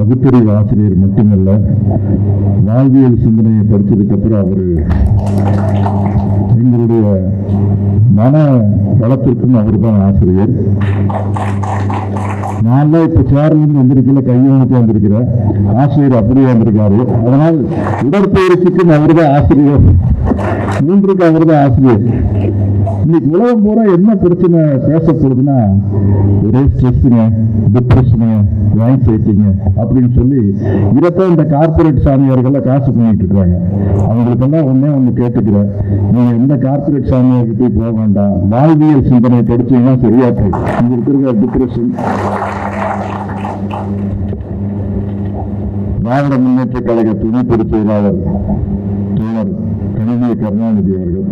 பகுத்தறிவு ஆசிரியர் மட்டுமல்ல, வாழ்வியல் சிந்தனையை படித்ததுக்கு அப்புறம் அவர் எங்களுடைய மன வளத்திற்கும் அவர் தான் ஆசிரியர். நான் தான் இப்ப சேர்லேருந்து வந்திருக்கல, கையெழுத்து வந்திருக்கிறேன். ஆசிரியர் அப்படியே வந்திருக்காரு. அதனால் உடற்பயிற்சிக்கும் அவர் தான் ஆசிரியர், மூன்றுக்கு அவர் தான் ஆசிரியர். இன்னைக்கு உலகம் பூரா என்ன பிரச்சனை பேசப்படுதுன்னா, ஒரே ஸ்ட்ரெஸ்ஸுங்க, டிப்ரெஷனுங்க, ஆங்ஸைட்டிங்க அப்படின்னு சொல்லி இதைத்தான் இந்த கார்பரேட் சாமியார்கள் காசு பண்ணிட்டு இருக்காங்க. அவங்களுக்கெல்லாம் ஒண்ணு கேட்டுக்கிறேன், நீங்க எந்த கார்பரேட் சாமியார்கிட்ட போக வேண்டாம், வாழ்வியல் சிந்தனை படிச்சீங்கன்னா சரியா போகும். உங்களுக்கு இருக்கிற டிப்ரெஷன். திராவிட முன்னேற்ற கழக துணை பொதுச் செயலாளர் தோழர் கனிமொழி கருணாநிதி அவர்கள்,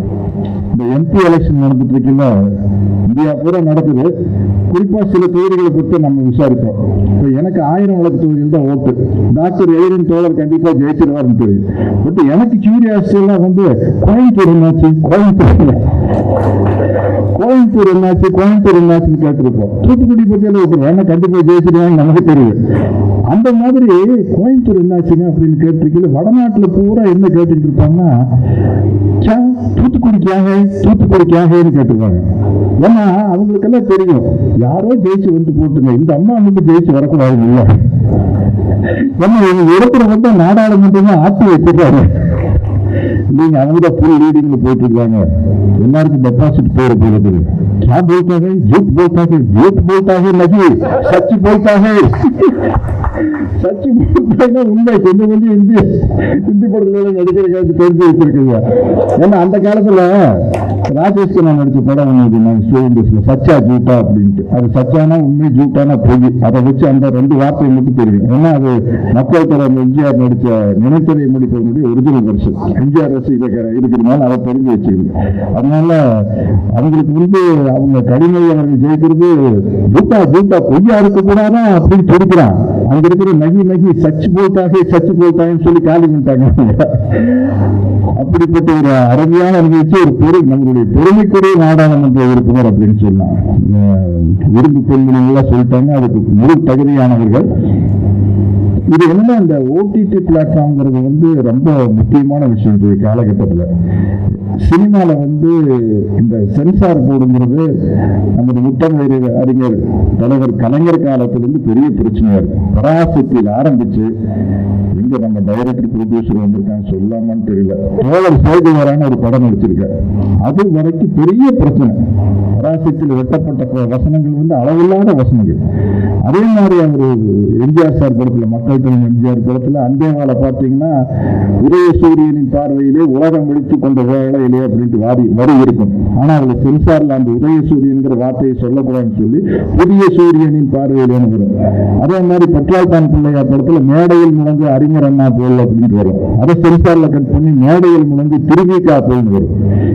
இந்த எம்பி எலெக்ஷன் நடந்துட்டு இருக்குல்ல, இந்தியா பூரா நடக்குது. குறிப்பா சில தொகுதிகளை பற்றி நம்ம விசாரிப்போம். இப்போ எனக்கு 1000 வழக்கு தொகுதியில் தான் ஓட்டு. டாக்டர் எழிலன் தோழர் கண்டிப்பா ஜெயிச்சிருவாருன்னு தெரியும். பட் எனக்கு கியூரியாசிட்டி எல்லாம் கோயம்புத்தூர் என்னாச்சு, கோயம்புத்தூர் என்னாச்சுன்னு கேட்டிருப்போம். தூத்துக்குடி பற்றியெல்லாம் விட்டுருவோம், ஏன்னா கண்டிப்பா ஜெயிச்சிருவாங்க நமக்கு தெரியும். அந்த மாதிரி கோயம்புத்தூர் என்னாச்சுங்க அப்படின்னு கேட்டிருக்கீங்க. வடநாட்டுல பூரா என்ன கேட்டுட்டு இருப்பாங்கன்னா, தூத்துக்குடிக்காகன்னு கேட்டுருவாங்க. ஏன்னா அவங்களுக்கெல்லாம் தெரியும், யாரோ ஜெயிச்சு வந்து போட்டுங்க, இந்த அம்மா மட்டும் ஜெயிச்சு வரக்கூடாது இல்ல. ஏன்னா இவங்க இடத்துல நாடாளுமன்றமே ஆட்டி வச்சிருக்காங்க. நீங்க அவங்க ஃபுல் லீடிங்ல போயிட்டு இருக்காங்க. எல்லாருக்கும் டெபாசிட் பேர் போயிருக்கு. क्या बोलता है, झूठ बोलता है, नहीं सच बोलता है. சச்சி உண்மை கொஞ்சம் கொஞ்சம் ஹிந்தி படத்துல நடிக்கிற காலத்து தெரிஞ்சு வச்சிருக்கீங்க. ஏன்னா அந்த காலத்துல ராஜேஷ் நான் நடிச்ச படம் ஸ்டூடெண்ட்ஸ்ல சச்சா ஜூட்டா அப்படின்ட்டு, அது சச்சானா உண்மை, ஜூட்டானா பொய். அதை வச்சு அந்த 2 வார்த்தையை மட்டும் தெரியும். ஏன்னா அது மக்கள் தலைவர் எம்ஜிஆர் நடிச்ச நினைத்ததை முடிப்பதனுடைய ஒரிஜினல் வருஷம். எம்ஜிஆர் இருக்கிறதுனால அதை தெரிஞ்சு வச்சுக்கணும். அதனால அவங்களுக்கு அவங்க கடிமொழி அவர்கள் ஜெயிக்கிறது ஜூட்டா பொய்யா இருக்கக்கூடாதா அப்படின்னு துடிக்கிறான். அங்க இருக்கிற நகி சச்சு போட்டாங்கன்னு சொல்லி காலி பண்ணிட்டாங்க. அப்படிப்பட்ட ஒரு அருமையான நிகழ்ச்சி, ஒரு நம்மளுடைய பெருமைக்குரிய நாடாளுமன்ற உறுப்பினர் அப்படின்னு சொல்லலாம். விரும்பு பெண்கள் சொல்லிட்டாங்க, அதுக்கு முழு தகுதியானவர்கள். இது என்ன, இந்த ஓடிடி பிளாட்ஃபார்ம்ங்கிறது ரொம்ப முக்கியமான விஷயம் இந்த காலகட்டத்தில். சினிமால இந்த சென்சார் போர்டுங்கிறது நமது முத்தமிழ் அறிஞர் தலைவர் கலைஞர் காலத்திலிருந்து பெரிய பிரச்சனையா இருக்கு. பராசக்தியில் ஆரம்பிச்சு எங்க நம்ம டைரக்டர் ப்ரொடியூசர் வந்திருக்காங்க சொல்லாமான்னு தெரியல, தோழர் சேகுவரான ஒரு படம் நடிச்சிருக்க, அது வரைக்கும் பெரிய பிரச்சனை. பராசக்தியில் வெட்டப்பட்ட வசனங்கள் அளவில்லாத வசனங்கள். அதே மாதிரி அவர் எம்ஜிஆர் சார் படத்துல, மக்கள் தலைவர் எம்ஜிஆர் படத்துல அந்தேவால பாத்தீங்கன்னா, உதய சூரியனின் பார்வையிலே உலகம் வெடித்துக் கொண்ட வேலையிலே அப்படின்ட்டு வரி இருக்கும். ஆனா அதுல சென்சார்ல அந்த உதய சூரியன்கிற வார்த்தையை சொல்லக்கூடாதுன்னு சொல்லி புதிய சூரியனின் பார்வையிலேன்னு வரும். அதே மாதிரி பற்றால்தான் பிள்ளையார் படத்துல மேடையில் முழங்கு அறிஞர் அண்ணா போல் அப்படின்ட்டு வரும். அதை சென்சார்ல கட் பண்ணி மேடையில் முழங்கு திருவிக்கா போல்னு வரும்.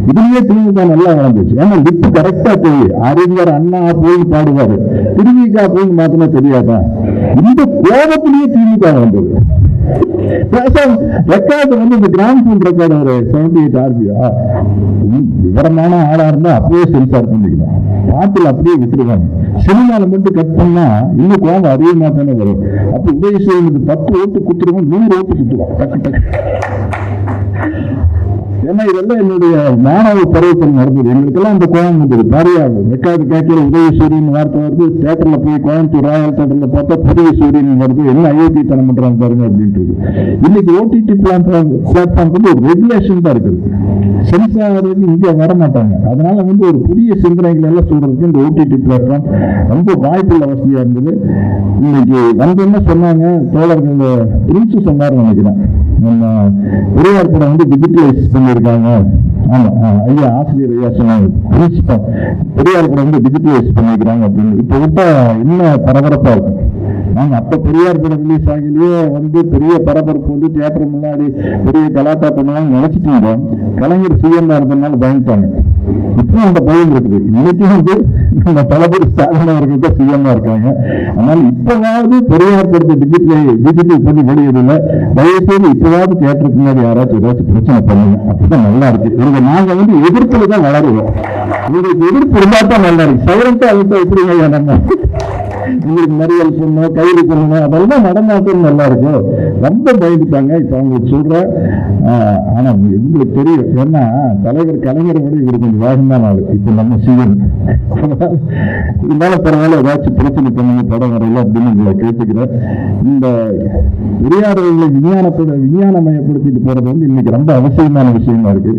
இதுலயே திமுக நல்லா வளர்ந்துச்சு. ஏன்னா லிப்ட் கரெக்டா தெரியும், அறிஞர் அண்ணா போல் பாடுவாரு, திருவிக்கா போல் மாத்தினா தெரியாதா. இந்த கோபத்திலேயே திமுக வந்தது. ரெக்கார்டு இந்த கிராண்ட் ஃபுல் ரெக்கார்டு ஒரு 78 RPயா விவரமான ஆளா இருந்தா அப்படியே சென்சார் பண்ணிக்கணும். பாட்டுல அப்படியே விட்டுருவாங்க. சினிமால மட்டும் கட் பண்ணா இன்னும் கோபம் அதிகமா தானே வரும். அப்ப உதயசூரியனுக்கு 10 ஓட்டு குத்துருவோம், 100 ஓட்டு குத்துருவோம் டக்கு டக்கு. ஏன்னா இதெல்லாம் என்னுடைய மாணவ பருவத்தில் நடந்தது. எங்களுக்கெல்லாம் அந்த கோபம் வந்தது. பாரியாது ரெக்கார்டு கேட்கிற உதயசூரியன் வார்த்தை வருது, தியேட்டர்ல போய் கோயம்புத்தூர் ராயல் தியேட்டர்ல பார்த்தா புதிய சூரியன் வருது, என்ன அயோத்தி தனம் பண்றாங்க பாருங்க அப்படின்ட்டு. இன்னைக்கு ஓடிடி பிளாட்ஃபார்ம் ஒரு ரெகுலேஷன் தான் இருக்குது. சென்சார் இங்க வர மாட்டாங்க. அதனால ஒரு புதிய சிந்தனைகள் எல்லாம் சொல்றதுக்கு இந்த ஓடிடி பிளாட்ஃபார்ம் ரொம்ப வாய்ப்புள்ள வசதியா இருந்தது. இன்னைக்கு என்ன சொன்னாங்க தோழர்கள், பிரின்ஸ் சொன்னார் நினைக்கிறேன், நம்ம பெரியார் படம் டிஜிட்டலைஸ் பண்ணியிருக்காங்க. ஆமா ஐயா, ஆசிரியர் ஐயா சொன்னாங்க, பிரின்சிபல் பெரியார் படம் டிஜிட்டலைஸ் பண்ணியிருக்கிறாங்க அப்படின்னு. இப்ப விட்டா இன்னும் பரபரப்பா இருக்கும். நாங்க அப்ப பெரியார் படம் ரிலீஸ் ஆகிலேயே பெரிய பரபரப்பு தியேட்டர் முன்னாடி பெரிய கலாட்டா பண்ணுவாங்க நினைச்சிட்டு இருந்தோம். கலைஞர் சிஎம் இருந்ததுனால பயந்துட்டாங்க. இப்போ அந்த பயம் இருக்குது. இன்னைக்கு நம்ம பல பேர் ஸ்டாலின் அவர்கள் தான் சிஎம்மா இருக்காங்க. அதனால இப்பவாவது பெரியார் படத்தை டிஜிட்டல் பண்ணி வெளியிடல. தயவுசெய்து இப்பவாவது தியேட்டருக்கு முன்னாடி யாராச்சும் ஏதாச்சும் பிரச்சனை பண்ணுங்க, அப்படிதான் நல்லா இருக்கு. இவங்க நாங்க எதிர்ப்புல தான் வளருவோம். உங்களுக்கு எதிர்ப்பு இருந்தா தான் நல்லா இருக்கு. சைலண்டா இருந்தா எப்படிங்க நம்ம உங்களுக்கு மறியல் பண்ணணும், கைது பண்ணணும், அதெல்லாம் நடந்தாட்டும் நல்லா இருக்கும். ரொம்ப பயந்துட்டாங்க. இப்ப அவங்களுக்கு சொல்ற ஆனா உங்களுக்கு தெரியும், ஏன்னா தலைவர் கலைஞரை விட இவரு கொஞ்சம் வேகமான ஆளு. இப்ப நம்ம சிஎம் இருந்தாலும் பரவாயில்ல, ஏதாச்சும் பிரச்சனை பண்ணுங்க படம் வரையில அப்படின்னு உங்களை கேட்டுக்கிறேன். இந்த பெரியார்களை விஞ்ஞானமயப்படுத்திட்டு போறது வந்து இன்னைக்கு ரொம்ப அவசியமான விஷயமா இருக்கு.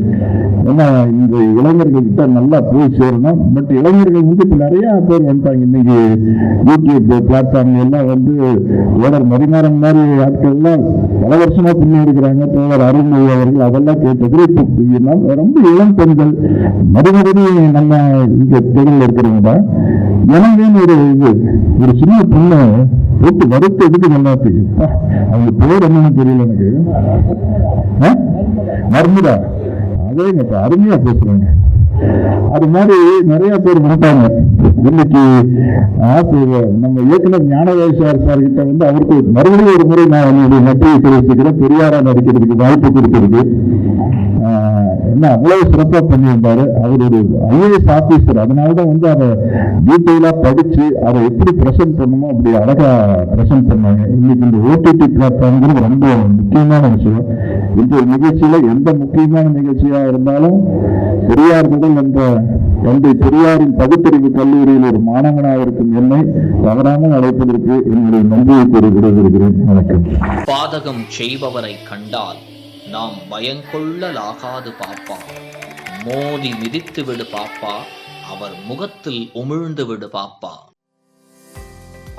ஏன்னா இந்த இளைஞர்கள் கிட்ட நல்லா போய் சேரணும். பட் இளைஞர்கள் வந்து இப்ப நிறைய பேர் வந்துட்டாங்க. இன்னைக்கு யூடியூப் பிளாட்ஃபார்ம் எல்லாம் வந்து ஓடர் மதிமாறன் மாதிரி ஆட்கள் எல்லாம் பல வருஷமா பின்னாடிக்கிறாங்க. தோழர் அருள்மொழி அவர்கள் அதெல்லாம் கேட்டது. இப்ப ரொம்ப இளம் பெண்கள் மறுபடி நம்ம இங்க தேடல் இருக்கிறவங்க தான். எனவே ஒரு சின்ன பொண்ணு போட்டு வருத்த எதுக்கு நல்லா தெரியும். அவங்க பேர் என்னன்னு தெரியல எனக்கு. மர்முதா. அதே அருமையா பேசுறாங்க. அது மாதிரி நிறைய பேர் வந்துட்டாங்க. இன்னைக்கு நம்ம இயக்குனர் ஞானவேசார் சார் கிட்ட வந்து அவருக்கு மறுபடியும் ஒரு முறை நான் என்னுடைய நன்றியை தெரிவிச்சுக்கிறேன். பெரியாரா நடிக்கிறதுக்கு வாய்ப்பு கொடுத்திருக்கு. என்ன அவ்வளவு சிறப்பா பண்ணியிருந்தாரு. அவர் ஒரு IAS ஆபீசர். அதனாலதான் வந்து அதை டீட்டெயிலா படிச்சு அதை எப்படி பிரசன்ட் பண்ணணுமோ அப்படி அழகா பிரசன்ட் பண்ணாங்க. இன்னைக்கு இந்த OTT பிளாட்ஃபார்ம்ங்கிறது ரொம்ப முக்கியமான விஷயம். இந்த நிகழ்ச்சியில எந்த முக்கியமான நிகழ்ச்சியா இருந்தாலும் பெரியார் முதல் என்ற தந்தை பெரியாரின் பகுத்தறிவு கல்லூரியில் ஒரு மாணவனாக இருக்கும் என்னை தவறாமல் அழைப்பதற்கு என்னுடைய நன்றியை கூறி விடைபெறுகிறேன். வணக்கம். பாதகம் செய்பவரை கண்டால் நாம் பயங்கொள்ளலாகாது பாப்பா, மோதி மிதித்து விடு பாப்பா, அவர் முகத்தில் உமிழ்ந்து விடு பாப்பா.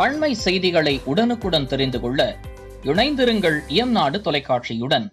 அண்மை செய்திகளை உடனுக்குடன் தெரிந்து கொள்ள இணைந்திருங்கள் இயம்நாடு தொலைக்காட்சியுடன்.